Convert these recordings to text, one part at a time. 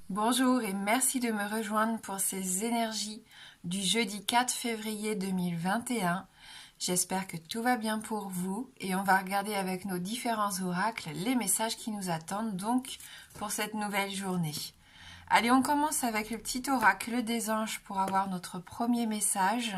Bonjour et merci de me rejoindre pour ces énergies du jeudi 4 février 2021. J'espère que tout va bien pour vous et on va regarder avec nos différents oracles les messages qui nous attendent donc pour cette nouvelle journée. Allez, on commence avec le petit oracle des anges pour avoir notre premier message.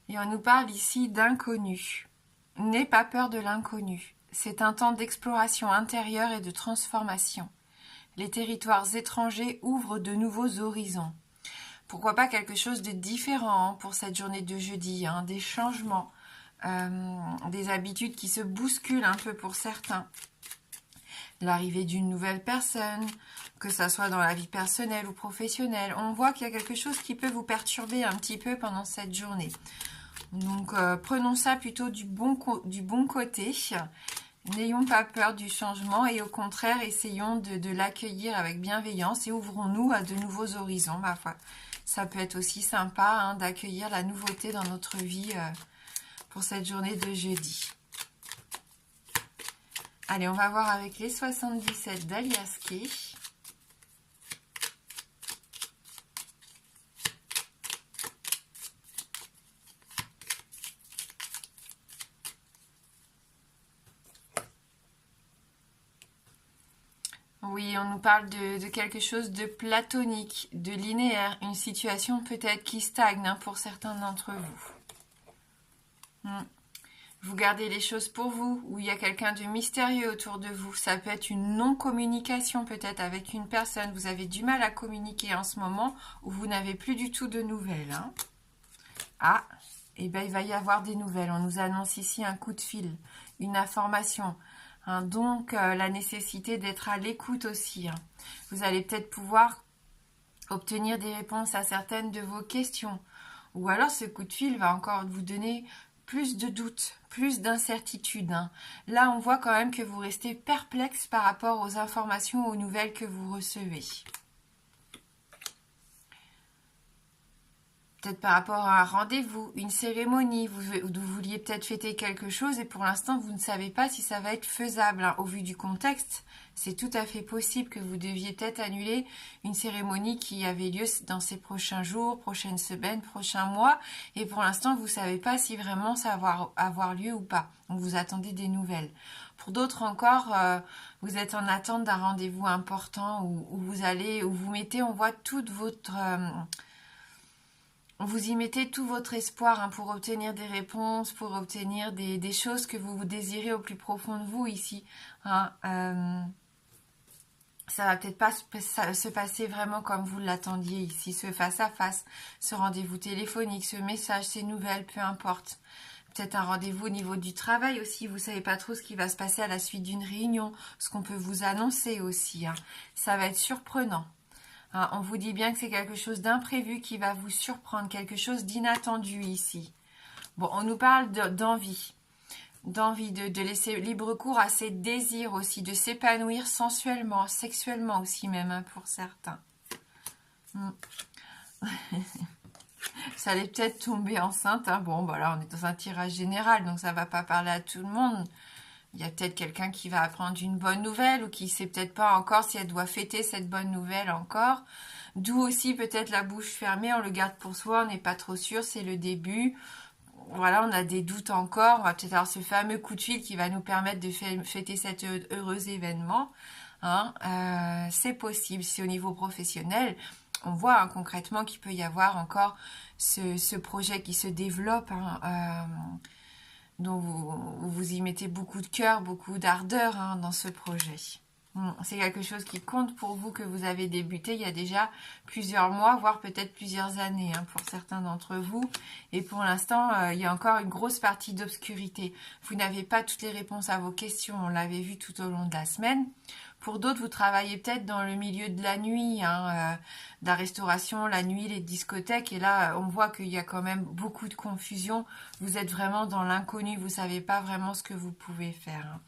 Et on nous parle ici d'inconnu. N'aie pas peur de l'inconnu. C'est un temps d'exploration intérieure et de transformation. Les territoires étrangers ouvrent de nouveaux horizons. Pourquoi pas quelque chose de différent pour cette journée de jeudi, des changements, des habitudes qui se bousculent un peu pour certains. L'arrivée d'une nouvelle personne, que ça soit dans la vie personnelle ou professionnelle. On voit qu'il y a quelque chose qui peut vous perturber un petit peu pendant cette journée. Donc prenons ça plutôt du bon côté. N'ayons pas peur du changement et au contraire, essayons de l'accueillir avec bienveillance et ouvrons-nous à de nouveaux horizons. Ma foi, ça peut être aussi sympa d'accueillir la nouveauté dans notre vie pour cette journée de jeudi. Allez, on va voir avec les 77 d'Aliaské. Oui, on nous parle de quelque chose de platonique, de linéaire, une situation peut-être qui stagne pour certains d'entre vous. Vous gardez les choses pour vous, ou il y a quelqu'un de mystérieux autour de vous. Ça peut être une non-communication peut-être avec une personne. Vous avez du mal à communiquer en ce moment, ou vous n'avez plus du tout de nouvelles. Ah, et bien il va y avoir des nouvelles. On nous annonce ici un coup de fil, une information. Donc, la nécessité d'être à l'écoute aussi. Vous allez peut-être pouvoir obtenir des réponses à certaines de vos questions. Ou alors, ce coup de fil va encore vous donner plus de doutes, plus d'incertitudes. Là, on voit quand même que vous restez perplexe par rapport aux informations, aux nouvelles que vous recevez. Peut-être par rapport à un rendez-vous, une cérémonie, vous vouliez peut-être fêter quelque chose et pour l'instant vous ne savez pas si ça va être faisable. Au vu du contexte, c'est tout à fait possible que vous deviez peut-être annuler une cérémonie qui avait lieu dans ces prochains jours, prochaines semaines, prochains mois et pour l'instant vous ne savez pas si vraiment ça va avoir lieu ou pas. Donc vous attendez des nouvelles. Pour d'autres encore, vous êtes en attente d'un rendez-vous important où vous mettez, on voit toute votre... vous y mettez tout votre espoir pour obtenir des réponses, pour obtenir des choses que vous désirez au plus profond de vous ici. Ça va peut-être pas se passer vraiment comme vous l'attendiez ici, ce face-à-face, ce rendez-vous téléphonique, ce message, ces nouvelles, peu importe. Peut-être un rendez-vous au niveau du travail aussi, vous savez pas trop ce qui va se passer à la suite d'une réunion, ce qu'on peut vous annoncer aussi. Ça va être surprenant. On vous dit bien que c'est quelque chose d'imprévu qui va vous surprendre, quelque chose d'inattendu ici. Bon, on nous parle d'envie, de laisser libre cours à ses désirs aussi, de s'épanouir sensuellement, sexuellement aussi même pour certains. Ça allait peut-être tomber enceinte. Bon, voilà, on est dans un tirage général, donc ça ne va pas parler à tout le monde. Il y a peut-être quelqu'un qui va apprendre une bonne nouvelle ou qui ne sait peut-être pas encore si elle doit fêter cette bonne nouvelle encore. D'où aussi peut-être la bouche fermée, on le garde pour soi, on n'est pas trop sûr, c'est le début. Voilà, on a des doutes encore. On va peut-être avoir ce fameux coup de fil qui va nous permettre de fêter cet heureux événement. C'est possible, c'est au niveau professionnel. On voit concrètement qu'il peut y avoir encore ce projet qui se développe. Donc vous y mettez beaucoup de cœur, beaucoup d'ardeur dans ce projet. C'est quelque chose qui compte pour vous, que vous avez débuté il y a déjà plusieurs mois, voire peut-être plusieurs années pour certains d'entre vous. Et pour l'instant, il y a encore une grosse partie d'obscurité. Vous n'avez pas toutes les réponses à vos questions, on l'avait vu tout au long de la semaine. Pour d'autres, vous travaillez peut-être dans le milieu de la nuit, de la restauration, la nuit, les discothèques. Et là, on voit qu'il y a quand même beaucoup de confusion. Vous êtes vraiment dans l'inconnu, vous ne savez pas vraiment ce que vous pouvez faire.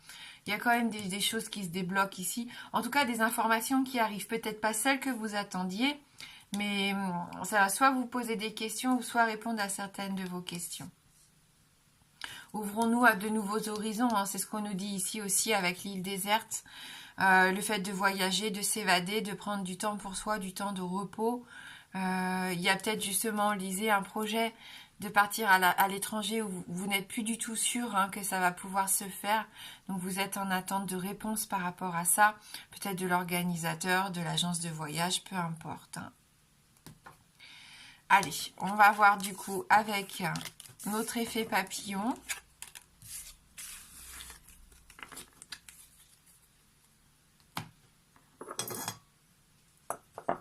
Il y a quand même des choses qui se débloquent ici. En tout cas, des informations qui arrivent. Peut-être pas celles que vous attendiez, mais ça va soit vous poser des questions ou soit répondre à certaines de vos questions. Ouvrons-nous à de nouveaux horizons, hein, c'est ce qu'on nous dit ici aussi avec l'île déserte. Le fait de voyager, de s'évader, de prendre du temps pour soi, du temps de repos. Il y a peut-être justement, lisez, un projet de partir à l'étranger où vous n'êtes plus du tout sûr hein, que ça va pouvoir se faire. Donc vous êtes en attente de réponse par rapport à ça. Peut-être de l'organisateur, de l'agence de voyage, peu importe. Hein. Allez, on va voir du coup avec notre effet papillon.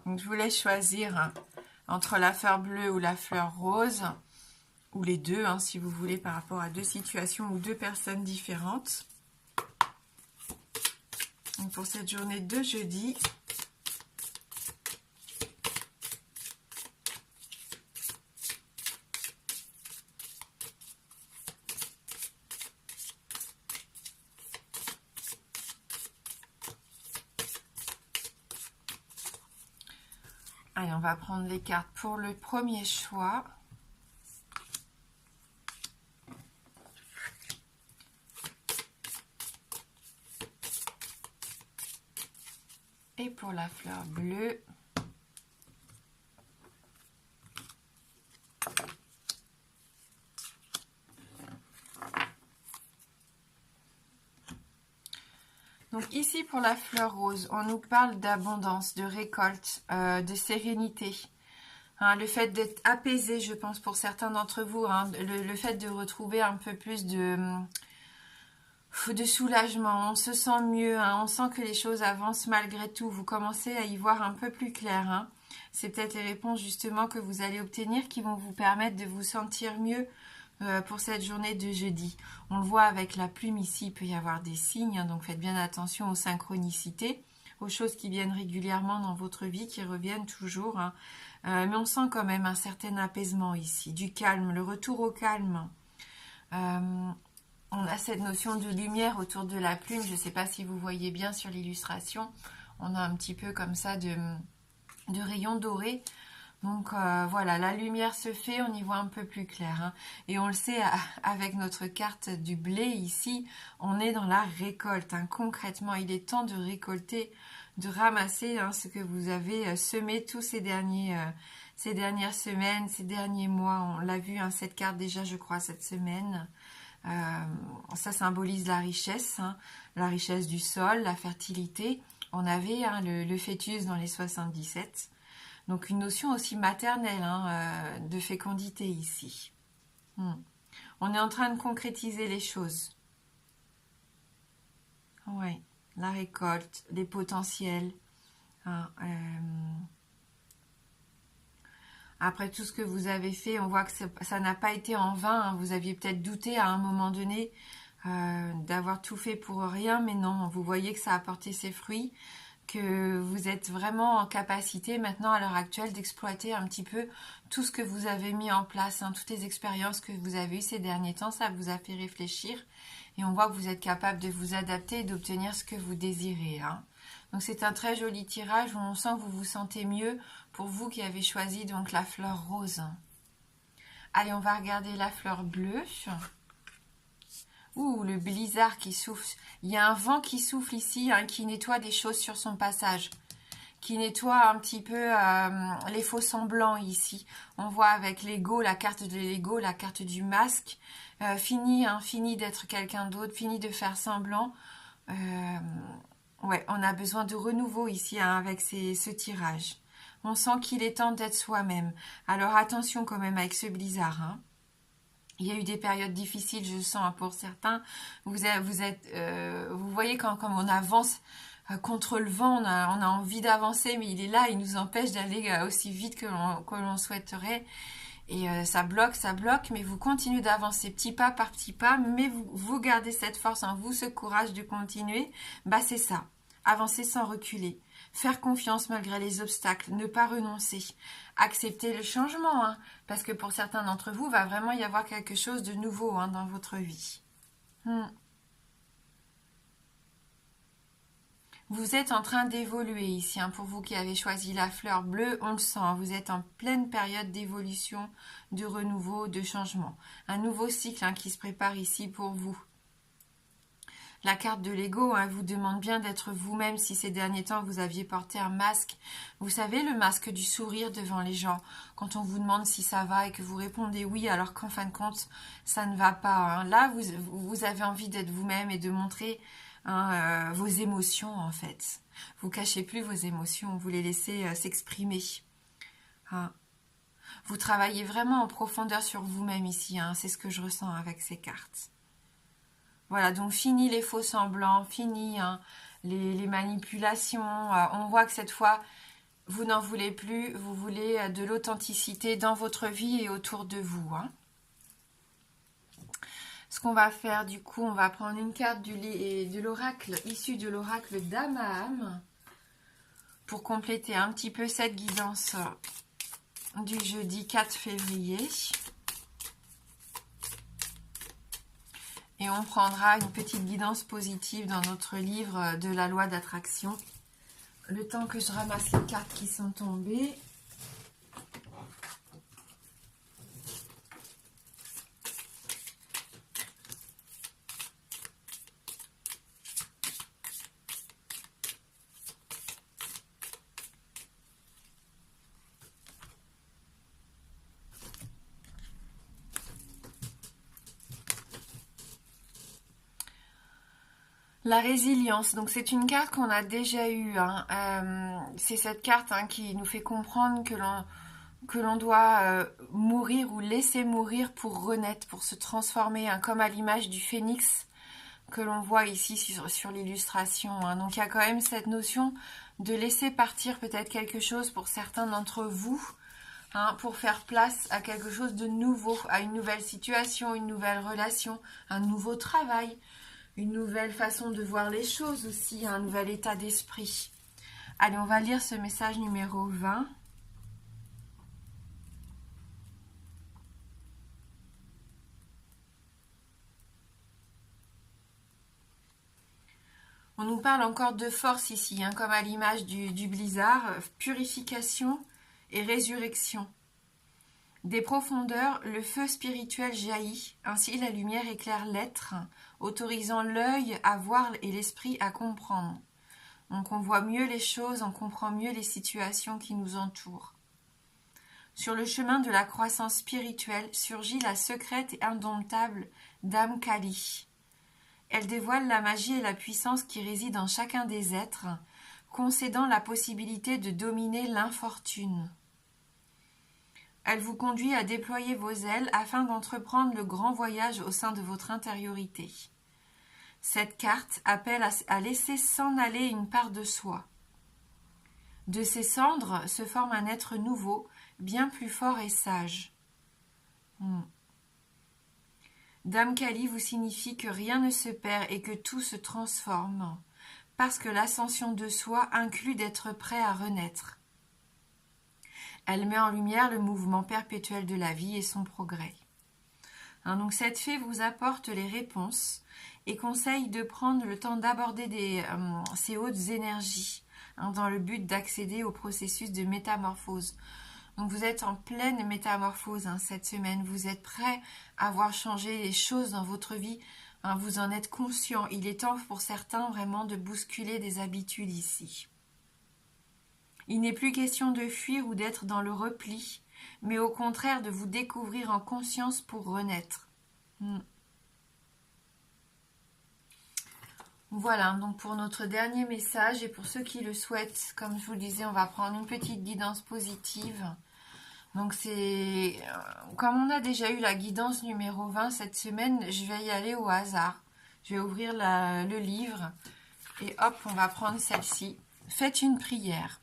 Donc, je vous laisse choisir entre la fleur bleue ou la fleur rose, ou les deux, hein, si vous voulez, par rapport à deux situations ou deux personnes différentes. Donc, pour cette journée de jeudi, allez, on va prendre les cartes pour le premier choix. Et pour la fleur bleue. Donc ici pour la fleur rose, on nous parle d'abondance, de récolte, de sérénité. Hein, le fait d'être apaisé, je pense pour certains d'entre vous, hein, le fait de retrouver un peu plus de soulagement, on se sent mieux, hein, on sent que les choses avancent malgré tout, vous commencez à y voir un peu plus clair. Hein. C'est peut-être les réponses justement que vous allez obtenir qui vont vous permettre de vous sentir mieux pour cette journée de jeudi. On le voit avec la plume ici, il peut y avoir des signes, hein, donc faites bien attention aux synchronicités, aux choses qui viennent régulièrement dans votre vie, qui reviennent toujours. Hein. Mais on sent quand même un certain apaisement ici, du calme, le retour au calme. On a cette notion de lumière autour de la plume, je ne sais pas si vous voyez bien sur l'illustration, on a un petit peu comme ça de rayons dorés. Donc voilà, la lumière se fait, on y voit un peu plus clair. Hein. Et on le sait, avec notre carte du blé ici, on est dans la récolte. Hein. Concrètement, il est temps de récolter, de ramasser hein, ce que vous avez semé tous ces dernières semaines, ces derniers mois. On l'a vu, hein, cette carte déjà, je crois, cette semaine. Ça symbolise la richesse du sol, la fertilité. On avait hein, le fœtus dans les 77. Donc une notion aussi maternelle hein, de fécondité ici. On est en train de concrétiser les choses. Oui, la récolte, les potentiels. Hein, après tout ce que vous avez fait, on voit que ça n'a pas été en vain. Hein. Vous aviez peut-être douté à un moment donné d'avoir tout fait pour rien, mais non, vous voyez que ça a porté ses fruits. Que vous êtes vraiment en capacité maintenant à l'heure actuelle d'exploiter un petit peu tout ce que vous avez mis en place, hein, toutes les expériences que vous avez eues ces derniers temps, ça vous a fait réfléchir et on voit que vous êtes capable de vous adapter et d'obtenir ce que vous désirez. Hein. Donc c'est un très joli tirage où on sent que vous vous sentez mieux pour vous qui avez choisi donc la fleur rose. Allez, on va regarder la fleur bleue. Ouh, le blizzard qui souffle. Il y a un vent qui souffle ici, hein, qui nettoie des choses sur son passage. Qui nettoie un petit peu les faux semblants ici. On voit avec l'ego, la carte de l'ego, la carte du masque. Fini d'être quelqu'un d'autre, fini de faire semblant. Ouais, on a besoin de renouveau ici hein, avec ce tirage. On sent qu'il est temps d'être soi-même. Alors attention quand même avec ce blizzard, hein. Il y a eu des périodes difficiles, je sens, pour certains. Vous voyez quand on avance contre le vent, on a envie d'avancer, mais il est là, il nous empêche d'aller aussi vite que l'on souhaiterait. Et ça bloque, mais vous continuez d'avancer petit pas par petit pas, mais vous gardez cette force en vous, ce courage de continuer. Bah c'est ça, avancer sans reculer. Faire confiance malgré les obstacles, ne pas renoncer, accepter le changement, hein, parce que pour certains d'entre vous, il va vraiment y avoir quelque chose de nouveau hein, dans votre vie. Vous êtes en train d'évoluer ici, hein, pour vous qui avez choisi la fleur bleue, on le sent, hein, vous êtes en pleine période d'évolution, de renouveau, de changement. Un nouveau cycle, hein, qui se prépare ici pour vous. La carte de l'ego, hein, vous demande bien d'être vous-même si ces derniers temps vous aviez porté un masque. Vous savez, le masque du sourire devant les gens. Quand on vous demande si ça va et que vous répondez oui alors qu'en fin de compte, ça ne va pas, hein. Là, vous avez envie d'être vous-même et de montrer, hein, vos émotions en fait. Vous cachez plus vos émotions, vous les laissez s'exprimer. Hein. Vous travaillez vraiment en profondeur sur vous-même ici, hein. C'est ce que je ressens avec ces cartes. Voilà, donc fini les faux semblants, fini, hein, les manipulations. On voit que cette fois, vous n'en voulez plus, vous voulez de l'authenticité dans votre vie et autour de vous. Hein. Ce qu'on va faire, du coup, on va prendre une carte de l'oracle, issue de l'oracle d'Amaham, pour compléter un petit peu cette guidance du jeudi 4 février. Et on prendra une petite guidance positive dans notre livre de la loi d'attraction. Le temps que je ramasse les cartes qui sont tombées. La résilience, donc c'est une carte qu'on a déjà eue. Hein. C'est cette carte, hein, qui nous fait comprendre que l'on doit mourir ou laisser mourir pour renaître, pour se transformer, hein, comme à l'image du phénix que l'on voit ici sur l'illustration. Hein. Donc il y a quand même cette notion de laisser partir peut-être quelque chose pour certains d'entre vous, hein, pour faire place à quelque chose de nouveau, à une nouvelle situation, une nouvelle relation, un nouveau travail. Une nouvelle façon de voir les choses aussi, un nouvel état d'esprit. Allez, on va lire ce message numéro 20. On nous parle encore de force ici, hein, comme à l'image du blizzard, purification et résurrection. Des profondeurs, le feu spirituel jaillit, ainsi la lumière éclaire l'être, autorisant l'œil à voir et l'esprit à comprendre. Donc on voit mieux les choses, on comprend mieux les situations qui nous entourent. Sur le chemin de la croissance spirituelle surgit la secrète et indomptable Dame Kali. Elle dévoile la magie et la puissance qui résident en chacun des êtres, concédant la possibilité de dominer l'infortune. Elle vous conduit à déployer vos ailes afin d'entreprendre le grand voyage au sein de votre intériorité. Cette carte appelle à laisser s'en aller une part de soi. De ces cendres se forme un être nouveau, bien plus fort et sage. Dame Kali vous signifie que rien ne se perd et que tout se transforme, parce que l'ascension de soi inclut d'être prêt à renaître. Elle met en lumière le mouvement perpétuel de la vie et son progrès. Hein, donc cette fée vous apporte les réponses et conseille de prendre le temps d'aborder ces hautes énergies, hein, dans le but d'accéder au processus de métamorphose. Donc vous êtes en pleine métamorphose, hein, cette semaine. Vous êtes prêt à voir changer les choses dans votre vie. Hein, vous en êtes conscient. Il est temps pour certains vraiment de bousculer des habitudes ici. Il n'est plus question de fuir ou d'être dans le repli, mais au contraire de vous découvrir en conscience pour renaître. Voilà, donc pour notre dernier message et pour ceux qui le souhaitent, comme je vous le disais, on va prendre une petite guidance positive. Donc c'est, comme on a déjà eu la guidance numéro 20 cette semaine, je vais y aller au hasard. Je vais ouvrir le livre et hop, on va prendre celle-ci. Faites une prière.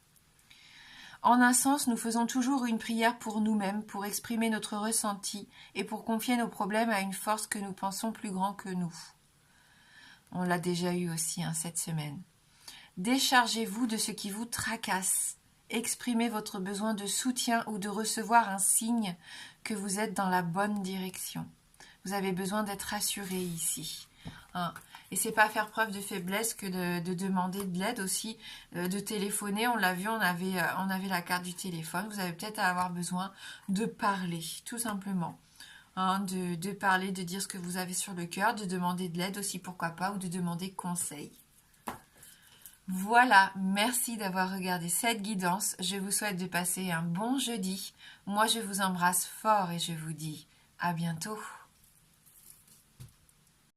En un sens, nous faisons toujours une prière pour nous-mêmes, pour exprimer notre ressenti et pour confier nos problèmes à une force que nous pensons plus grand que nous. On l'a déjà eu aussi, hein, cette semaine. Déchargez-vous de ce qui vous tracasse. Exprimez votre besoin de soutien ou de recevoir un signe que vous êtes dans la bonne direction. Vous avez besoin d'être rassuré ici. Hein. Et c'est pas faire preuve de faiblesse que de demander de l'aide aussi, de téléphoner. On l'a vu, on avait la carte du téléphone. Vous avez peut-être à avoir besoin de parler, tout simplement. Hein, de parler, de dire ce que vous avez sur le cœur, de demander de l'aide aussi, pourquoi pas, ou de demander conseil. Voilà, merci d'avoir regardé cette guidance. Je vous souhaite de passer un bon jeudi. Moi, je vous embrasse fort et je vous dis à bientôt.